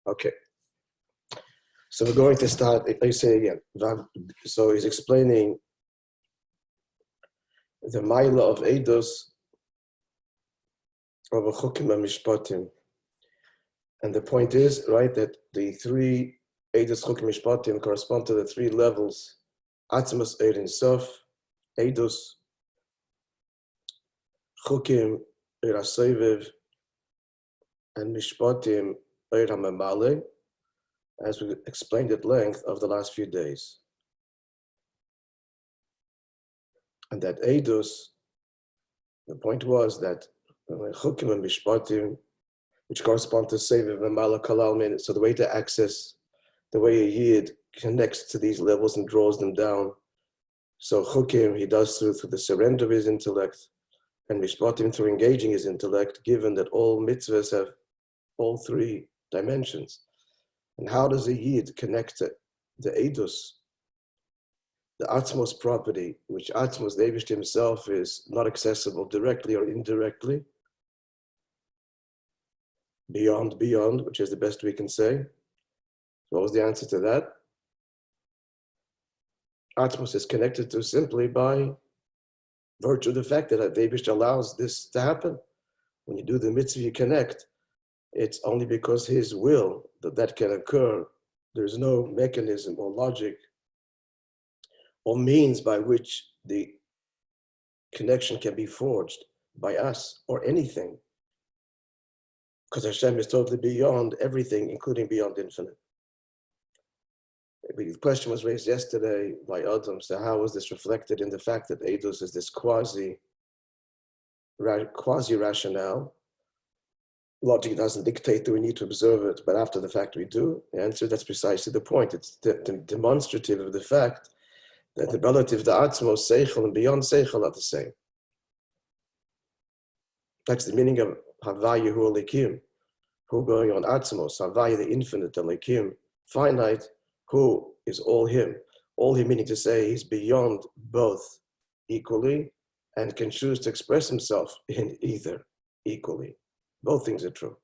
Okay. So we're going to start, I say again. So he's explaining the Maila of Eidos of a Chukim and Mishpatim. And the point is, right, that the three Eidos Chukim Mishpatim correspond to the three levels: Atzmos, Eir, and Sof, Eidos, Chukim, Eir HaSovev, and Mishpatim, Eir HaMemale, as we explained at length over the last few days. And that Eidos, the point was that Chukim and Mishpatim, which correspond to Sevev, Memala, Kalal, so the way to access, the way a Yid connects to these levels and draws them down. So Chukim, he does through the surrender of his intellect, and Mishpatim through engaging his intellect, given that all mitzvahs have all three dimensions. And how does a Yid connect to the Eidos, the Atzmos property, which Atzmos, the Eivish himself, is not accessible directly or indirectly, beyond, which is the best we can say. What was the answer to that? Atzmos is connected to simply by virtue of the fact that the Eivish allows this to happen. When you do the mitzvah, you connect. It's only because his will that can occur. There's no mechanism or logic or means by which the connection can be forged by us or anything. Because Hashem is totally beyond everything, including beyond infinite. The question was raised yesterday by Adam, so how is this reflected in the fact that Eidos is this quasi-rationale? Logic doesn't dictate that we need to observe it, but after the fact we do. The answer, that's precisely the point. It's demonstrative of the fact that the relative to Atzmos, Seichel, and beyond Seichel are the same. That's the meaning of Havaya Hu Elikim, Hu going on Atzmos, Havaya the infinite Elikim, finite, Hu is all him. All him meaning to say he's beyond both equally and can choose to express himself in either equally. Both things are true.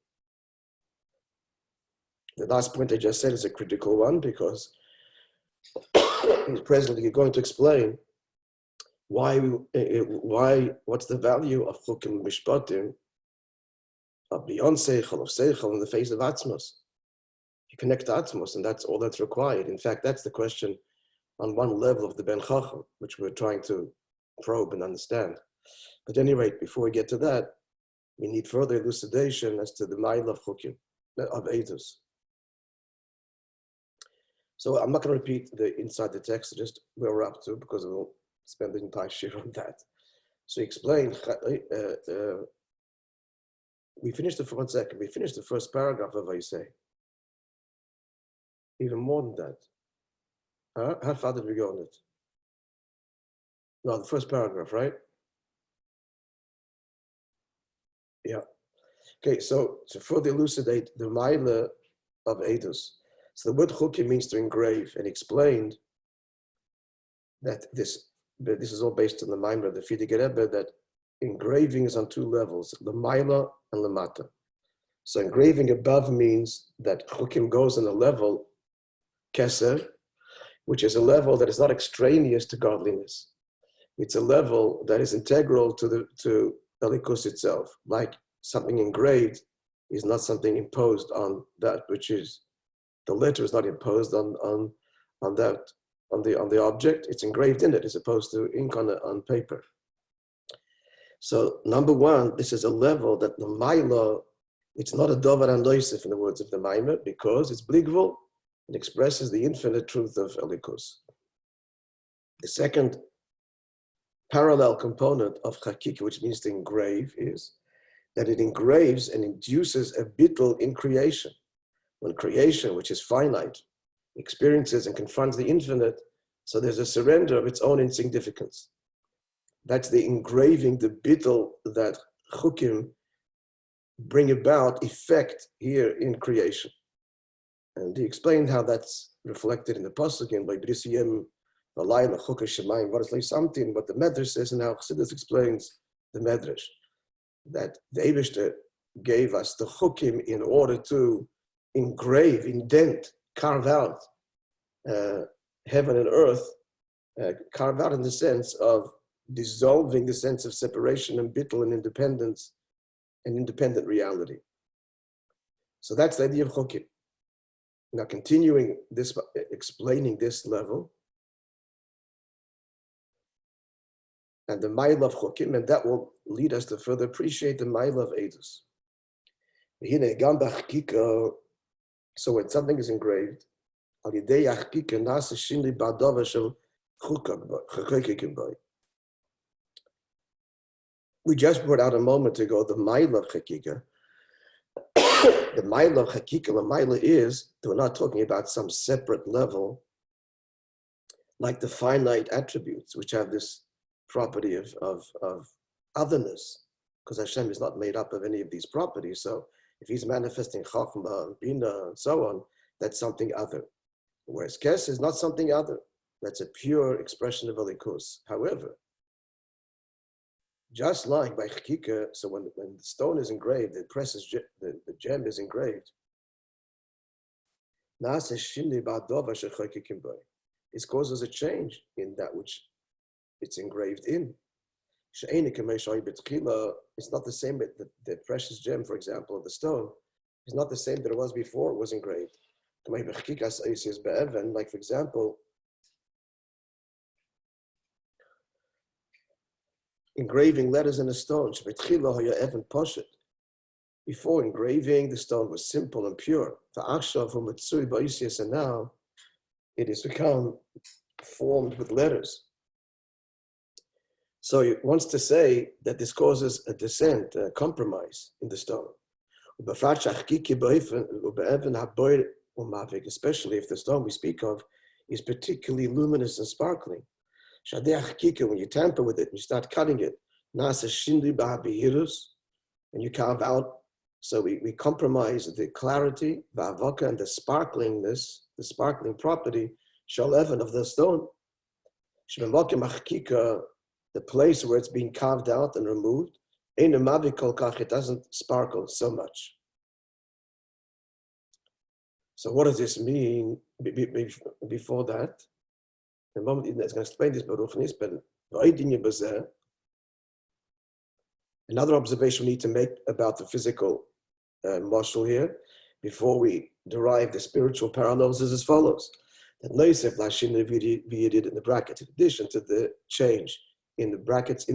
The last point I just said is a critical one because he's presently going to explain what's the value of Chukim Mishpatim, of beyond Seichel, of Seichel in the face of Atzmos. You connect to Atzmos, and that's all that's required. In fact, that's the question on one level of the Ben Chacham, which we're trying to probe and understand. But at any rate, before we get to that, we need further elucidation as to the Ma'il of Chukim, of Eidos. So I'm not going to repeat the inside the text, just where we're up to, because we'll spend the entire shir on that. So he explained, we finished the first paragraph of Vayisei. Even more than that. How far did we go on it? No, the first paragraph, right? Yeah. Okay, so to further elucidate the Maila of Eidos. So the word Chukim means to engrave, and explained that this is all based on the Maimar of the Fidige Rebbe, that engraving is on two levels, the Maila and the Mata. So engraving above means that Chukim goes on a level, Keser, which is a level that is not extraneous to godliness. It's a level that is integral to Elikus itself. Like something engraved is not something imposed on that which is, the letter is not imposed on the object. It's engraved in it as opposed to ink on paper. So number one, this is a level that the Maila, it's not a Dovar and Loisif in the words of the Maimer, because it's Bligvul. It expresses the infinite truth of Elikus. The second parallel component of Chakik, which means to engrave, is that it engraves and induces a bittul in creation. When creation, which is finite, experiences and confronts the infinite, so there's a surrender of its own insignificance. That's the engraving, the bittul that Chukim bring about effect here in creation. And he explained how that's reflected in the Pasuk in B'Brisiyim V'Layla Chukah Shemayim V'Ratzlei Samtin, what the Medrash says, and how Chassidus explains the Medrash, that the Eibishter gave us the Chukim in order to engrave, indent, carve out heaven and earth, carve out in the sense of dissolving the sense of separation and bittul and independence and independent reality. So that's the idea of chokim. Now continuing this, explaining this level, and the mile of chokim, and that will lead us to further appreciate the mile of edus. So when something is engraved, we just brought out a moment ago the mile of chakika. The mile of chakika, the mile is that we're not talking about some separate level like the finite attributes, which have this property of otherness, because Hashem is not made up of any of these properties. So if he's manifesting Chachma, Bina, and so on, that's something other. Whereas Kes is not something other. That's a pure expression of Elikus. However, just like by Chakika, so when the stone is engraved, the gem is engraved, it causes a change in that which it's engraved in. It's not the same, the precious gem, for example, of the stone, is not the same that it was before it was engraved. Like, for example, engraving letters in a stone. Before engraving, the stone was simple and pure. And now it has become formed with letters. So it wants to say that this causes a descent, a compromise in the stone. Especially if the stone we speak of is particularly luminous and sparkling. When you tamper with it and you start cutting it, and you carve out, so we compromise the clarity, and the sparklingness, the sparkling property, of the stone. The place where it's being carved out and removed, it doesn't sparkle so much. So what does this mean before that? The moment it's going to explain this, but another observation we need to make about the physical marshal here, before we derive the spiritual parallels, is as follows. That Noisef Lashin in the brackets, in addition to the change in the brackets,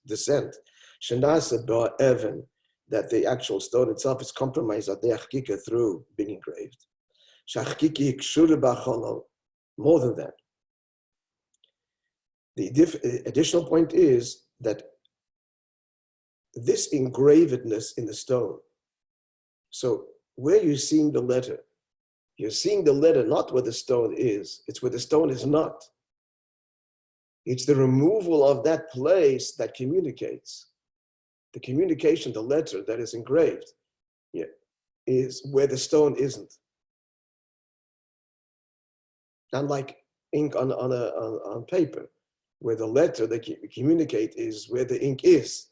descent, Shanasa ba Evan, that the actual stone itself is compromised through being engraved. More than that. The additional point is that this engravedness in the stone, so where you're seeing the letter, you're seeing the letter not where the stone is, it's where the stone is not. It's the removal of that place that communicates. The communication, the letter that is engraved, is where the stone isn't. Unlike ink on paper, where the letter they communicate is where the ink is.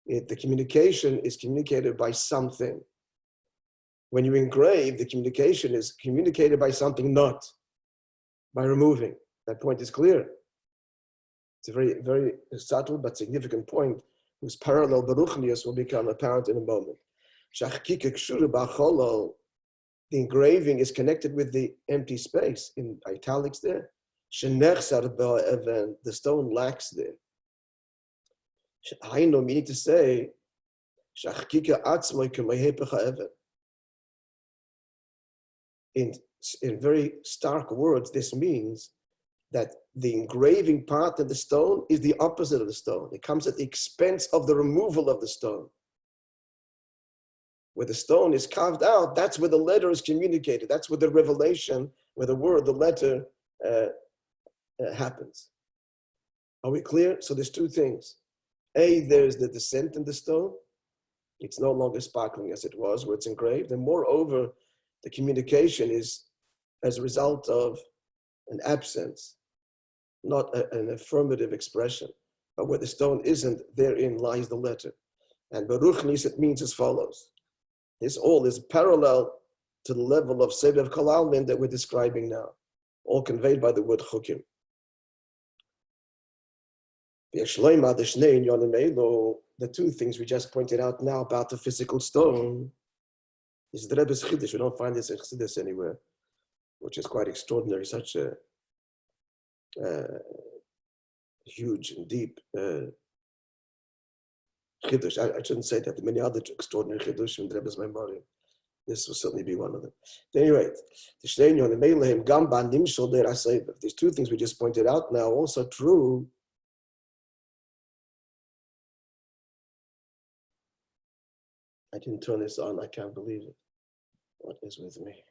The communication is communicated by something. When you engrave, the communication is communicated by something, not by removing. That point is clear. It's a very, very subtle but significant point whose parallel baruchnius will become apparent in a moment. The engraving is connected with the empty space in italics there. The stone lacks there. Meaning to say, in very stark words, this means that the engraving part of the stone is the opposite of the stone. It comes at the expense of the removal of the stone. Where the stone is carved out, that's where the letter is communicated. That's where the revelation, where the word, the letter happens. Are we clear? So there's two things. A, there's the descent in the stone. It's no longer sparkling as it was where it's engraved. And moreover, the communication is as a result of an absence, not an affirmative expression. But where the stone isn't, therein lies the letter. And Baruch Nis, it means as follows. This all is parallel to the level of Sevev Kol Almin that we're describing now, all conveyed by the word chukim. The two things we just pointed out now about the physical stone is the Rebbe's Chiddush. We don't find this in Chassidus anywhere, which is quite extraordinary, such a huge and deep Chiddush. I shouldn't say that. There are many other extraordinary Chiddush in the Rebbe's memory. This will certainly be one of them. At any rate, these two things we just pointed out now also true. I didn't turn this on. I can't believe it. What is with me?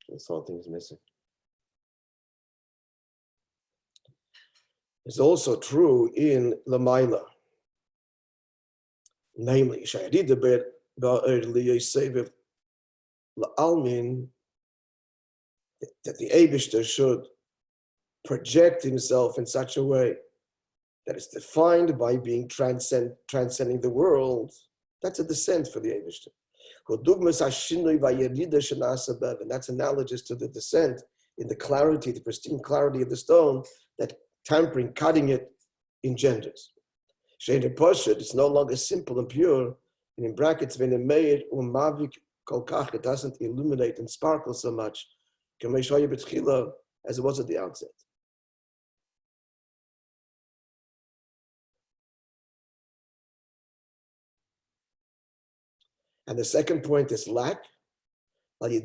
This whole thing's missing. It's also true in Lamaila. Namely, that the Eibishter should project himself in such a way that it's defined by being transcending the world. That's a descent for the Eibishter. And that's analogous to the descent in the clarity, the pristine clarity of the stone that tampering, cutting it engenders. It's no longer simple and pure, and in brackets, it doesn't illuminate and sparkle so much as it was at the outset. And the second point is lack. The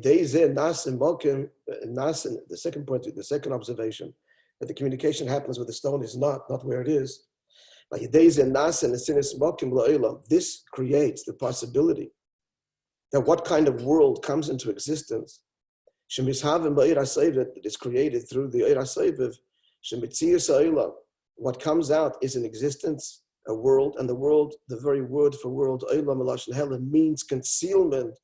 second point, the second observation, that the communication happens where the stone is not where it is. This creates the possibility that what kind of world comes into existence that is created through the Eir HaSovev. What comes out is an existence, a world, and the world, the very word for world, means concealment.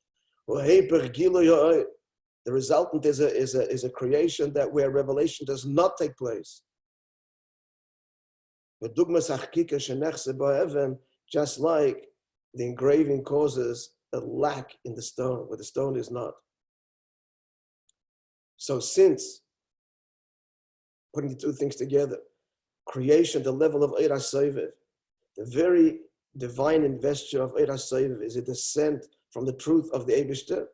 The resultant is a creation that where revelation does not take place. Just like the engraving causes a lack in the stone, where the stone is not. So since, putting the two things together, creation, the level of Eir HaSovev, the very divine investure of Eir HaSovev is a descent from the truth of the Eibishter.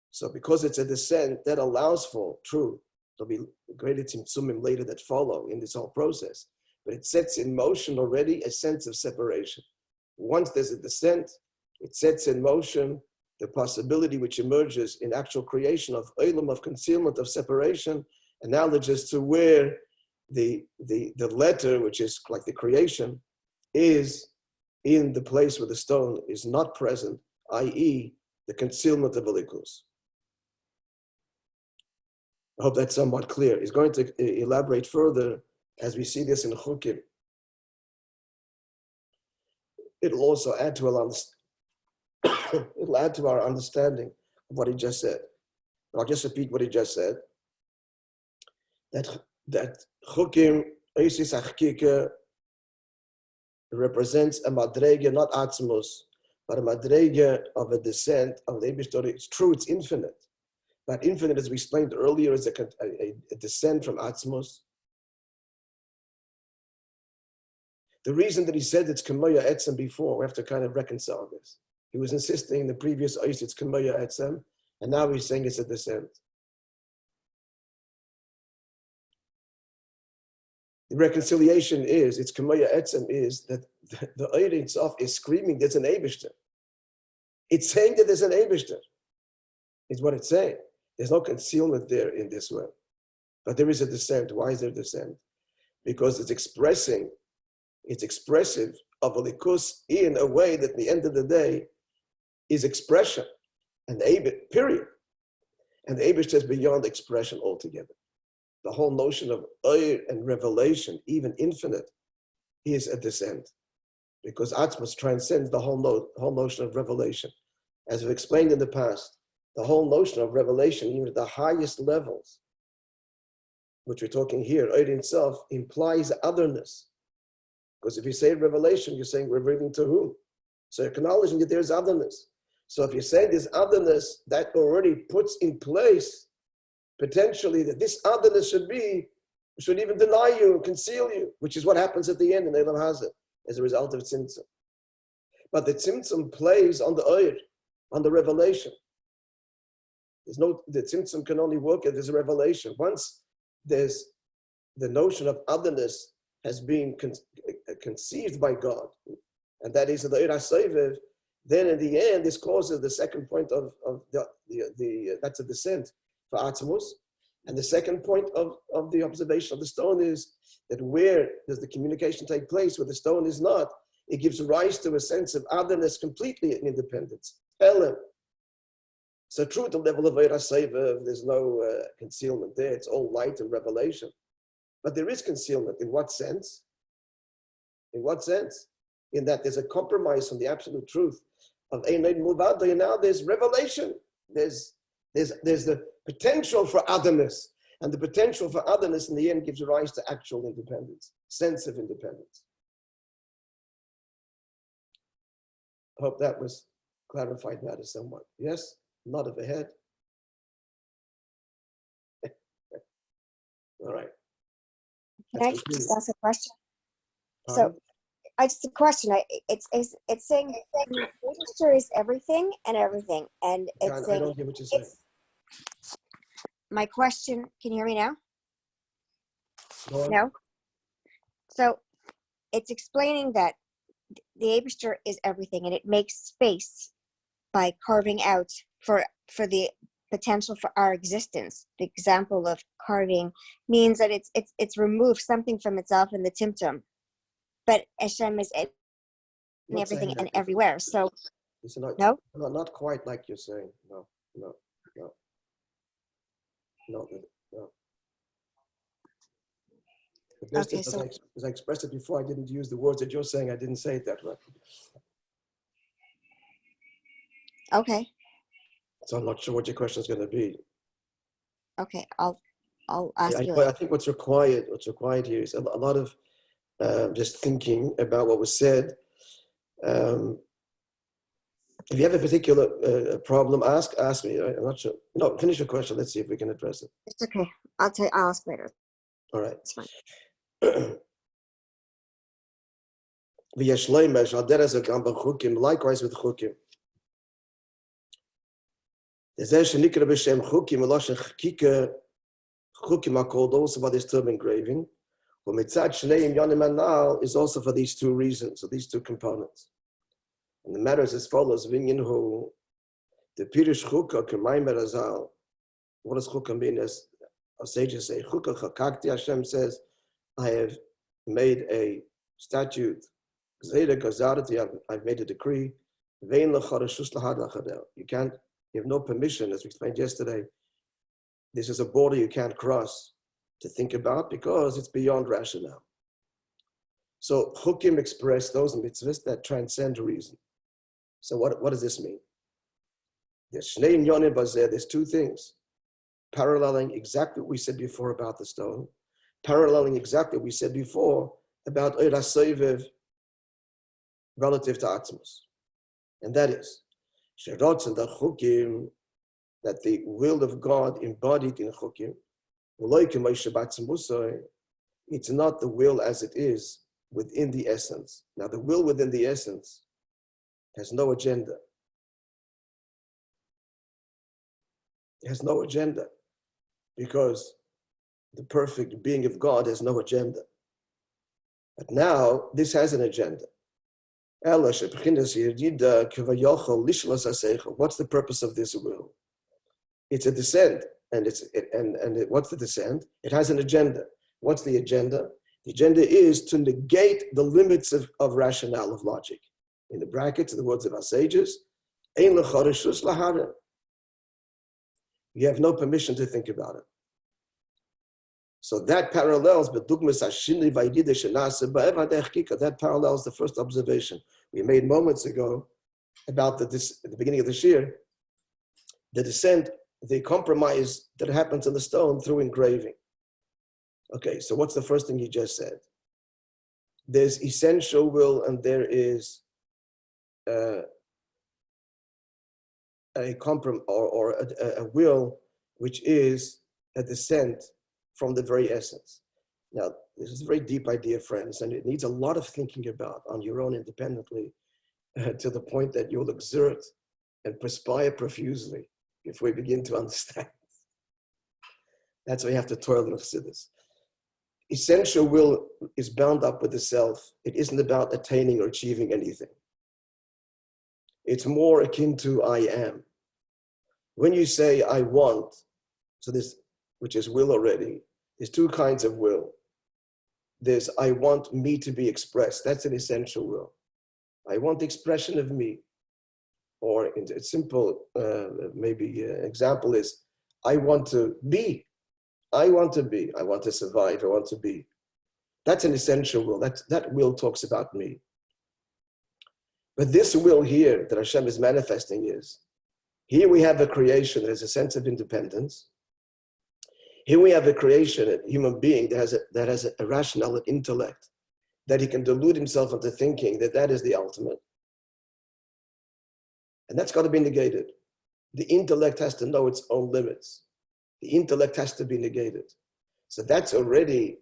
So because it's a descent, that allows for truth. There'll be greater tzimtzumim later that follow in this whole process. But it sets in motion already a sense of separation. Once there's a descent, it sets in motion the possibility which emerges in actual creation of olam, of concealment, of separation, analogous to where the letter, which is like the creation, is in the place where the stone is not present, i.e., the concealment of Elikus. I hope that's somewhat clear. He's going to elaborate further as we see this in Chukim. It'll also add to our understanding of what he just said. I'll just repeat what he just said. That Chukim, Eisis Achkike, represents a madrege, not atzmos, but a madrege of a descent of the Eibishter. It's true, it's infinite. But infinite, as we explained earlier, is a descent from atzmos. The reason that he said it's Kamoya Etzem before, we have to kind of reconcile this. He was insisting in the previous Eis it's Kamoya Etzem, and now he's saying it's a descent. The reconciliation is, it's Kamoya Etzem, is that the Eir itself is screaming there's an Eibishter. It's saying that there's an Eibishter. It's what it's saying. There's no concealment there in this way. But there is a descent. Why is there descent? Because it's expressive of a likus in a way that at the end of the day is expression. And the period. And the Eibush is beyond expression altogether. The whole notion of Eir and revelation, even infinite, is a descent. Because Atzmos transcends the whole notion of revelation. As we've explained in the past, the whole notion of revelation, even at the highest levels, which we're talking here, Eir itself implies otherness. Because if you say revelation, you're saying revealing to whom? So acknowledging that there's otherness. So if you're saying there's otherness, that already puts in place potentially that this otherness should even deny you and conceal you, which is what happens at the end in Elam Hazeh as a result of Tzimtzum. But the Tzimtzum plays on the Oyer, on the revelation. The Tzimtzum can only work if there's a revelation. Once there's the notion of otherness has been conceived by God, and that is the Oyer HaSovev, then in the end, this causes the second point of that's a descent for Atzmus. And the second point of the observation of the stone is that where does the communication take place, where the stone is not, it gives rise to a sense of otherness completely in independence. Elam. So true at the level of Oyer HaSovev, there's no concealment there. It's all light and revelation. But there is concealment. In what sense? In what sense? In that there's a compromise from the absolute truth of Einoid Mulvado, and now there's revelation. There's the potential for otherness. And the potential for otherness in the end gives rise to actual independence, sense of independence. I hope that was clarified matter somewhat. Yes? Nod of a head. All right. Can I just ask a question? Pardon? So, I just a question. It's saying literature is everything and everything, and it's saying I don't hear what you're saying. My question. Can you hear me now? Go on. No. So, it's explaining that the Eibishter is everything, and it makes space by carving out for the potential for our existence. The example of carving means that it's removed something from itself in the Tzimtzum, but Hashem is in everything and everywhere. So no, not quite like you're saying. No. Okay, so as I expressed it before, I didn't use the words that you're saying. I didn't say it that way. Okay. So I'm not sure what your question is going to be. Okay, I'll ask you. I think what's required here is a lot of just thinking about what was said. If you have a particular problem, ask me. I'm not sure. No, finish your question. Let's see if we can address it. It's okay. I'll ask later. All right. It's fine. Likewise with chukim. Chukim are called also by this term engraving. Is also for these two reasons, so these two components. And the matter is as follows: the Pirush Chukah K'mayim Razal. What does Chukah mean? As our sages say, Chukah Chakakti. Hashem says, I have made a statute. I've made a decree. You have no permission, as we explained yesterday. This is a border you can't cross to think about because it's beyond rationale. So Chukim express those mitzvahs that transcend reason. So what does this mean? There's two things. Paralleling exactly what we said before about the stone, paralleling exactly what we said before about Oyer HaSovev relative to Atzmus. And that is, that the will of God embodied in Chukim, it's not the will as it is within the essence. Now, the will within the essence has no agenda. It has no agenda because the perfect being of God has no agenda. But now, this has an agenda. What's the purpose of this will? It's a descent, and what's the descent? It has an agenda. What's the agenda? The agenda is to negate the limits of rationale, of logic. In the brackets, the words of our sages, you have no permission to think about it. So that parallels, that parallels the first observation we made moments ago about at the beginning of this year, the descent, the compromise that happens in the stone through engraving. Okay, so what's the first thing you just said? there's essential will, and there is a compromise or a will which is a descent from the very essence. Now, this is a very deep idea, friends, and it needs a lot of thinking about on your own independently to the point that you'll exert and perspire profusely if we begin to understand. That's why you have to toil in Chassidus. Essential will is bound up with the self. It isn't about attaining or achieving anything. It's more akin to I am. When you say I want, so this, which is will already, there's two kinds of will. There's I want me to be expressed. That's an essential will. I want the expression of me. Or in a simple, example is, I want to be. I want to be. I want to survive. I want to be. That's an essential will. That will talks about me. But this will here that Hashem is manifesting is, here we have a creation that has a sense of independence. Here we have a creation, a human being that has a rational intellect, that he can delude himself into thinking that is the ultimate. And that's got to be negated. The intellect has to know its own limits. The intellect has to be negated. So that's already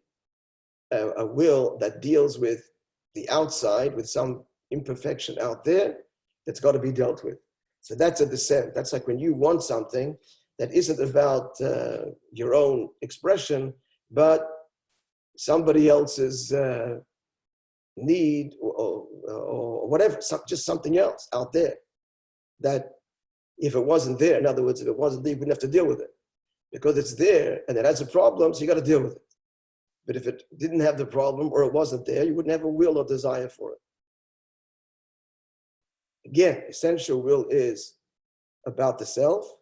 a will that deals with the outside, with some imperfection out there that's got to be dealt with. So that's a descent. That's like when you want something that isn't about your own expression, but somebody else's need or whatever, just something else out there. That if it wasn't there, in other words, if it wasn't there, you wouldn't have to deal with it. Because it's there and it has a problem, so you got to deal with it. But if it didn't have the problem or it wasn't there, you wouldn't have a will or desire for it. Again, essential will is about the self,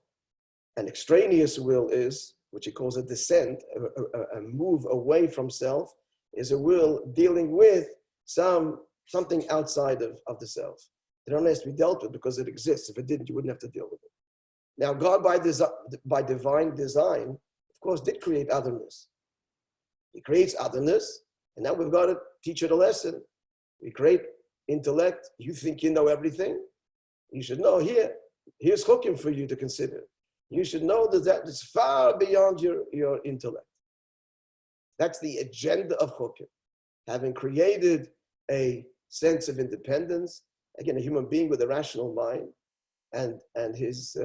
and extraneous will is, which he calls a descent, a move away from self, is a will dealing with something outside of the self. It only has to be dealt with because it exists. If it didn't, you wouldn't have to deal with it. Now, God, by divine design, of course, did create otherness. He creates otherness, and now we've got to teach it a lesson. We create intellect. You think you know everything. You should know here's chukim for you to consider. You should know that is far beyond your intellect. That's the agenda of chukim. Having created a sense of independence, again, a human being with a rational mind, and his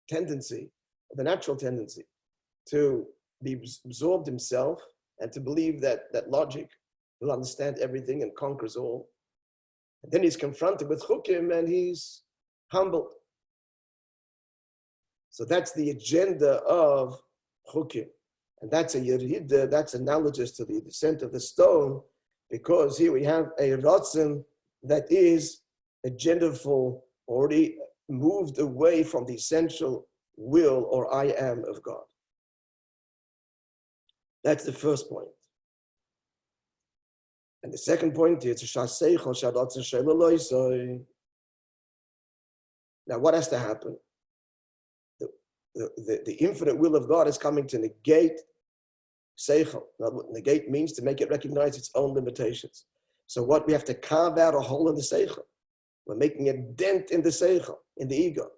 tendency, the natural tendency to be absorbed himself and to believe that logic will understand everything and conquers all. And then he's confronted with chukim and he's humbled. So that's the agenda of chukim. And that's a yerida, that's analogous to the descent of the stone, because here we have a ratzon that is agendaful, already moved away from the essential will or I am of God. That's the first point. And the second point is, now what has to happen? The infinite will of God is coming to negate seichel. Negate means to make it recognize its own limitations. So what we have to carve out a hole in the seichel. We're making a dent in the seichel, in the ego.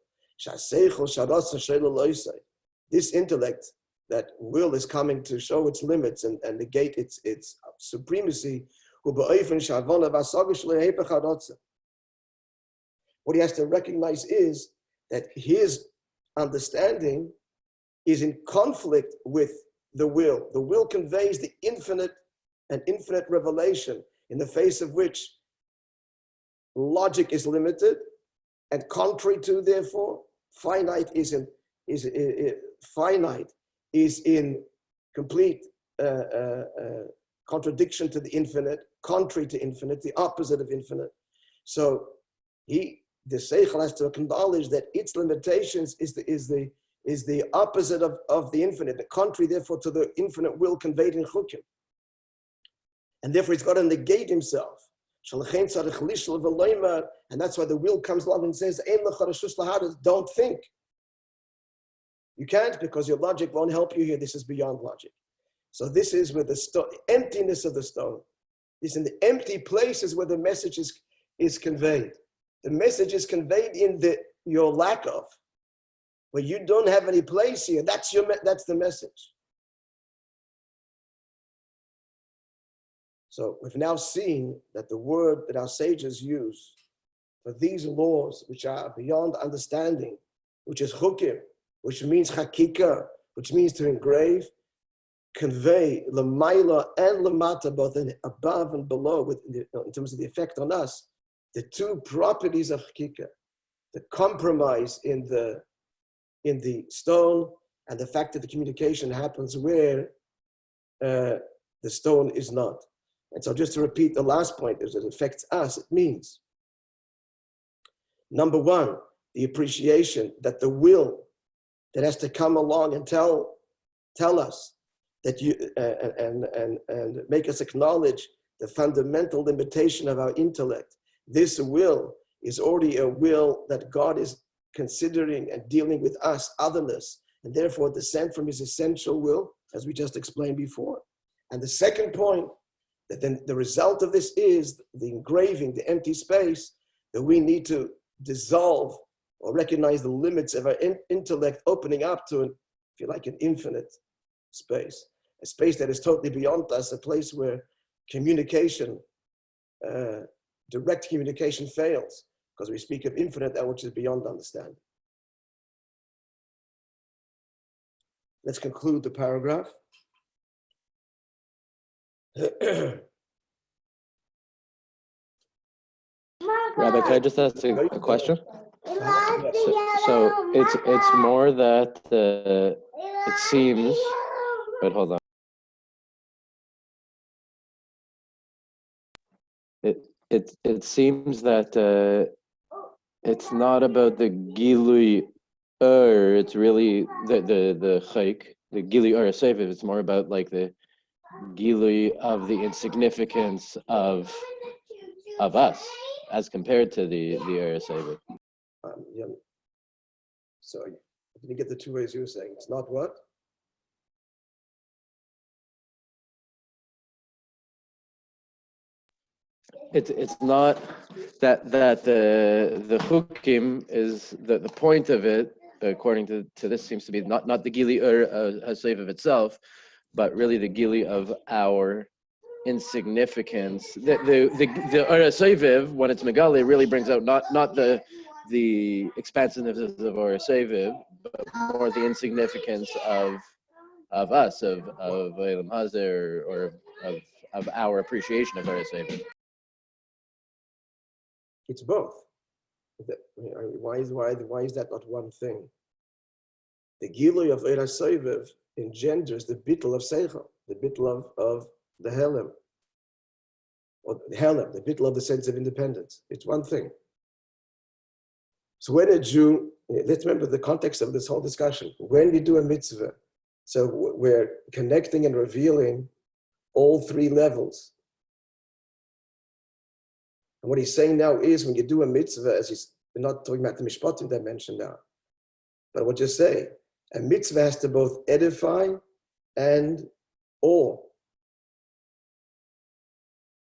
This intellect, that will, is coming to show its limits and negate its supremacy. What he has to recognize is that his understanding is in conflict with the will. The will conveys the infinite and infinite revelation, in the face of which logic is limited and contrary to, therefore, finite is in complete contradiction to the infinite, contrary to infinite, the opposite of infinite. So the seichel has to acknowledge that its limitations is the opposite of the infinite, the contrary, therefore, to the infinite will conveyed in chukim. And therefore, he's got to negate himself. And that's why the will comes along and says, don't think. You can't, because your logic won't help you here. This is beyond logic. So this is with the emptiness of the stone. It's in the empty places where the message is conveyed. The message is conveyed in your lack of, where you don't have any place here. That's the message. So we've now seen that the word that our sages use for these laws, which are beyond understanding, which is chukim, which means hakika, which means to engrave, convey lamaila and lamata, both in above and below, in terms of the effect on us, the two properties of hakika, the compromise in the stone, and the fact that the communication happens where the stone is not. And so just to repeat the last point, as it affects us, it means, number one, the appreciation that the will that has to come along and tell us that and make us acknowledge the fundamental limitation of our intellect. This will is already a will that God is considering and dealing with us, otherness, and therefore descent from his essential will, as we just explained before. And the second point, that then the result of this is the engraving, the empty space, that we need to dissolve or recognize the limits of our intellect, opening up to, if you like, an infinite space, a space that is totally beyond us, a place where communication, direct communication fails, because we speak of infinite, that which is beyond understanding. Let's conclude the paragraph. Rabbi, can I just ask a question? So it's more that it seems. Wait, hold on. It seems that it's not about the gilui it's really the chayk, the gilui seviv. It's more about like the gilui of the insignificance of us as compared to the seviv. Yeah. So I didn't get the two ways you were saying. It's not what? It's not that the chukim is the point of it, according to this, seems to be not the gili seviv itself, but really the gili of our insignificance. The seviv, when it's megali, really brings out not the expansiveness of our seviv, but more the insignificance of us, of Elam Hazer, or of our appreciation of our seviv. It's both. Why is that not one thing? The gilui of Eira Soivev engenders the bittul of Seichel, the bittul of the Helem, or the Helem, the bittul of the sense of independence. It's one thing. So when a Jew, let's remember the context of this whole discussion. When we do a mitzvah, so we're connecting and revealing all three levels. And what he's saying now is when you do a mitzvah, we're not talking about the mishpatim dimension now, but what you say, a mitzvah has to both edify and awe.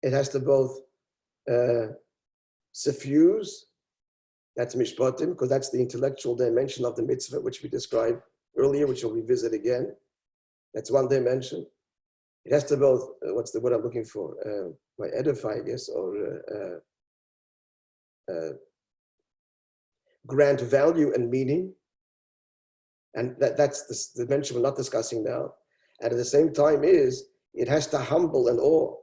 It has to both suffuse, that's mishpatim, because that's the intellectual dimension of the mitzvah, which we described earlier, which we'll revisit again. That's one dimension. It has to both, what's the word I'm looking for? By edify, I guess, or grant value and meaning. And that's the dimension we're not discussing now. And at the same time it has to humble and awe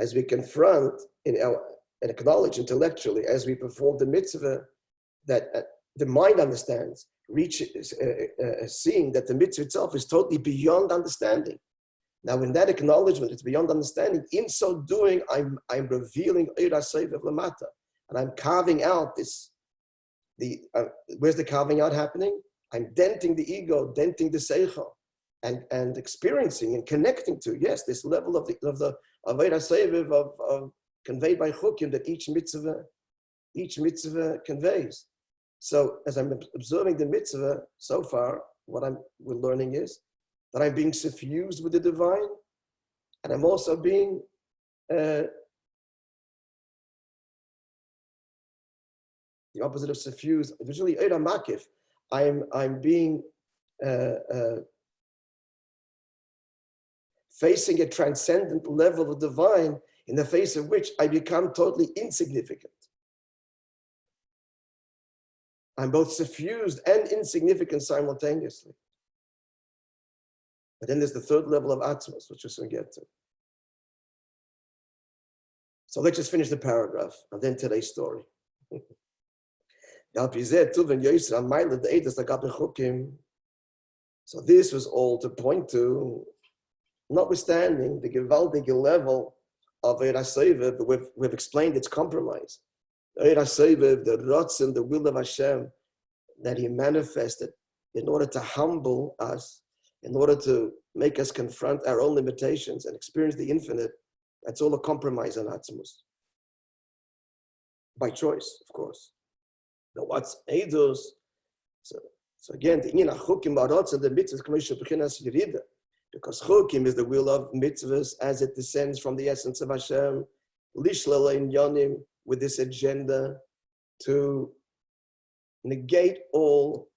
as we confront and acknowledge intellectually as we perform the mitzvah that the mind understands, seeing that the mitzvah itself is totally beyond understanding. Now, in that acknowledgement, it's beyond understanding. In so doing, I'm revealing Eira Seviv Lamata, and I'm carving out where's the carving out happening? I'm denting the ego, denting the seichel, and experiencing and connecting to, yes, this level of Eira Seviv of conveyed by chukim that each mitzvah conveys. So, as I'm observing the mitzvah so far, what we're learning is that I'm being suffused with the divine, and I'm also being the opposite of suffused. Originally, Eira Makif, I'm being facing a transcendent level of divine in the face of which I become totally insignificant. I'm both suffused and insignificant simultaneously. But then there's the third level of Atmos, which we're going to get to. So let's just finish the paragraph and then today's story. So this was all to point to, notwithstanding the gewaltige level of Eira Sovev, we've explained its compromise. Eira Sovev, the Ratzon, the will of Hashem, that he manifested in order to humble us, in order to make us confront our own limitations and experience the infinite. That's all a compromise on Atzmus. By choice, of course. Now what's Eidos? So again, the Inyan HaChukim Baratzon, the mitzvahs, K'moshe B'chinas Yerida. Because Chukim is the will of mitzvahs as it descends from the essence of Hashem, Lishlala in Yonim, with this agenda to negate all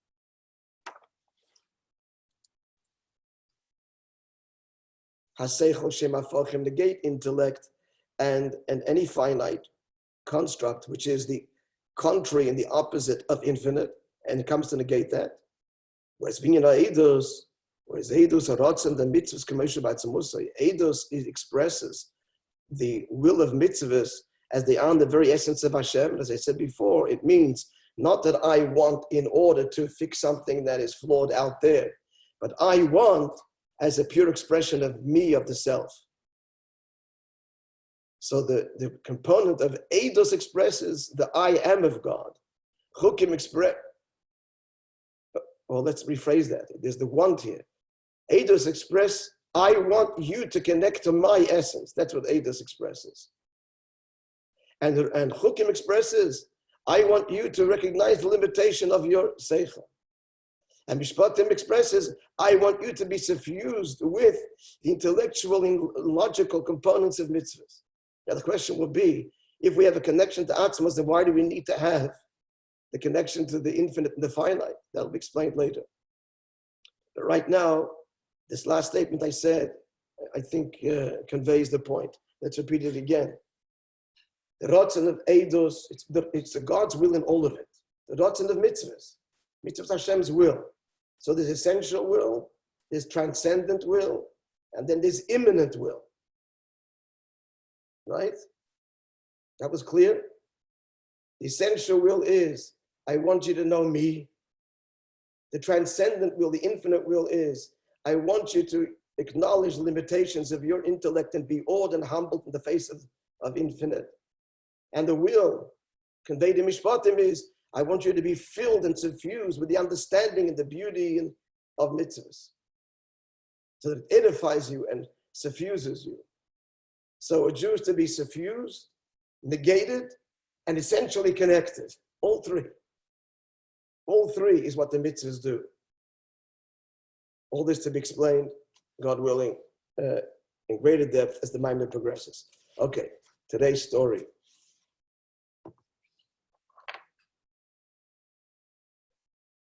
Haseichel Shemafachim, negate intellect and any finite construct, which is the contrary and the opposite of infinite, and it comes to negate that. Whereas Eidos, Haratzon, the mitzvahs, K'moshe B'atzamusay, Eidos expresses the will of mitzvahs as they are in the very essence of Hashem. As I said before, it means not that I want in order to fix something that is flawed out there, but I want as a pure expression of me, of the self. So the component of Eidos expresses the I am of God. Chukim express, well, let's rephrase that. There's the want here. Eidos express, I want you to connect to my essence. That's what Eidos expresses. And Chukim expresses, I want you to recognize the limitation of your seichel. And Mishpatim expresses, I want you to be suffused with the intellectual and logical components of mitzvahs. Now the question will be, if we have a connection to Atzmos, then why do we need to have the connection to the infinite and the finite? That'll be explained later. But right now, this last statement I said, I think conveys the point. Let's repeat it again. The Ratzon of Eidos, it's God's will in all of it. The Ratzon of mitzvahs, mitzvahs Hashem's will. So there's essential will, there's transcendent will, and then there's immanent will. Right? That was clear? The essential will is, I want you to know me. The transcendent will, the infinite will is, I want you to acknowledge the limitations of your intellect and be awed and humbled in the face of infinite. And the will conveyed in Mishpatim is, I want you to be filled and suffused with the understanding and the beauty of mitzvahs, so that it edifies you and suffuses you. So a Jew is to be suffused, negated, and essentially connected. All three. All three is what the mitzvahs do. All this to be explained, God willing, in greater depth as the Maimon progresses. Okay, today's story.